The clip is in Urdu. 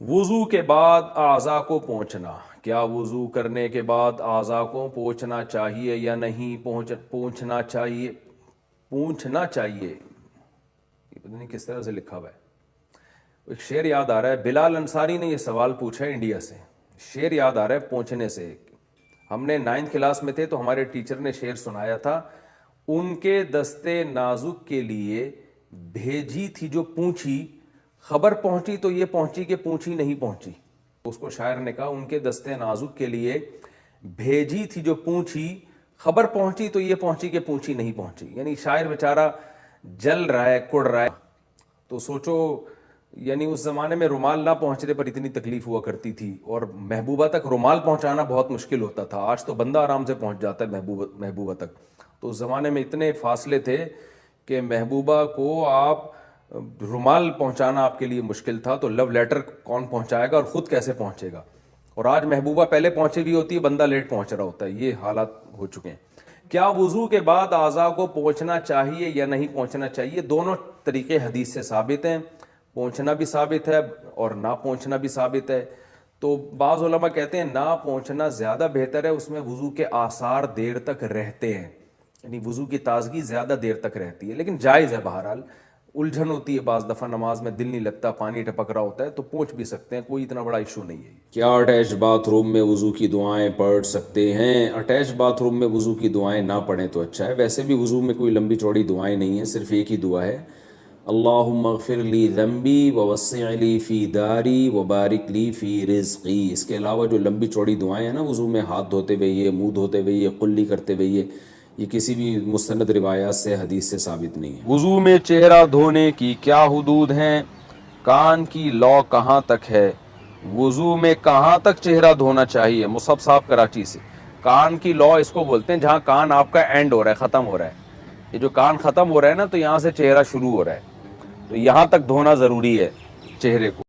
وضو کے بعد اعضاء کو پونچھنا، کیا وضو کرنے کے بعد اعضاء کو پونچھنا چاہیے یا نہیں؟ پونچھنا چاہیے، پونچھنا چاہیے، یہ پتہ نہیں کس طرح سے لکھا ہوا ہے۔ ایک شعر یاد آ رہا ہے، بلال انصاری نے یہ سوال پوچھا ہے انڈیا سے، شعر یاد آ رہا ہے پونچھنے سے۔ ہم نے 9th کلاس میں تھے تو ہمارے ٹیچر نے شعر سنایا تھا، ان کے دستے نازک کے لیے بھیجی تھی جو پونچھی، خبر پہنچی تو یہ پہنچی کہ پونچھی نہیں پہنچی۔ اس کو شاعر نے کہا ان کے دستے نازک کے لیے بھیجی تھی جو پونچھی، خبر پہنچی تو یہ پہنچی کہ پونچھی نہیں پہنچی۔ یعنی شاعر بیچارہ جل رہا ہے، کڑ رہا ہے۔ تو سوچو، یعنی اس زمانے میں رومال نہ پہنچنے پر اتنی تکلیف ہوا کرتی تھی، اور محبوبہ تک رومال پہنچانا بہت مشکل ہوتا تھا۔ آج تو بندہ آرام سے پہنچ جاتا ہے محبوبہ تک، تو اس زمانے میں اتنے فاصلے تھے کہ محبوبہ کو آپ رومال پہنچانا آپ کے لیے مشکل تھا، تو لو لیٹر کون پہنچائے گا اور خود کیسے پہنچے گا؟ اور آج محبوبہ پہلے پہنچی بھی ہوتی ہے، بندہ لیٹ پہنچ رہا ہوتا ہے۔ یہ حالات ہو چکے ہیں۔ کیا وضو کے بعد اعضاء کو پونچھنا چاہیے یا نہیں پونچھنا چاہیے؟ دونوں طریقے حدیث سے ثابت ہیں، پونچھنا بھی ثابت ہے اور نہ پونچھنا بھی ثابت ہے۔ تو بعض علماء کہتے ہیں نہ پونچھنا زیادہ بہتر ہے، اس میں وضو کے آثار دیر تک رہتے ہیں، یعنی وضو کی تازگی زیادہ دیر تک رہتی ہے، لیکن جائز ہے۔ بہرحال الجھن ہوتی ہے، بعض دفعہ نماز میں دل نہیں لگتا، پانی ٹپک رہا ہوتا ہے، تو پونچھ بھی سکتے ہیں، کوئی اتنا بڑا ایشو نہیں ہے۔ کیا اٹیچ باتھ روم میں وضو کی دعائیں پڑھ سکتے ہیں؟ اٹیچ باتھ روم میں وضو کی دعائیں نہ پڑھیں تو اچھا ہے۔ ویسے بھی وضو میں کوئی لمبی چوڑی دعائیں نہیں ہیں، صرف ایک ہی دعا ہے، اللہم اغفر لی ذنبی ووسع لی فی داری وبارک لی فی رزقی۔ اس کے علاوہ جو لمبی چوڑی دعائیں ہیں نا وضو میں، ہاتھ دھوتے ہوئے یہ، منہ دھوتے ہوئے یہ، قلی کرتے ہوئے یہ کسی بھی مستند روایات سے، حدیث سے ثابت نہیں ہے۔ وضو میں چہرہ دھونے کی کیا حدود ہیں؟ کان کی لو کہاں تک ہے؟ وضو میں کہاں تک چہرہ دھونا چاہیے؟ مصعب صاحب کراچی سے۔ کان کی لو اس کو بولتے ہیں جہاں کان آپ کا اینڈ ہو رہا ہے، ختم ہو رہا ہے۔ یہ جو کان ختم ہو رہا ہے نا، تو یہاں سے چہرہ شروع ہو رہا ہے، تو یہاں تک دھونا ضروری ہے چہرے کو۔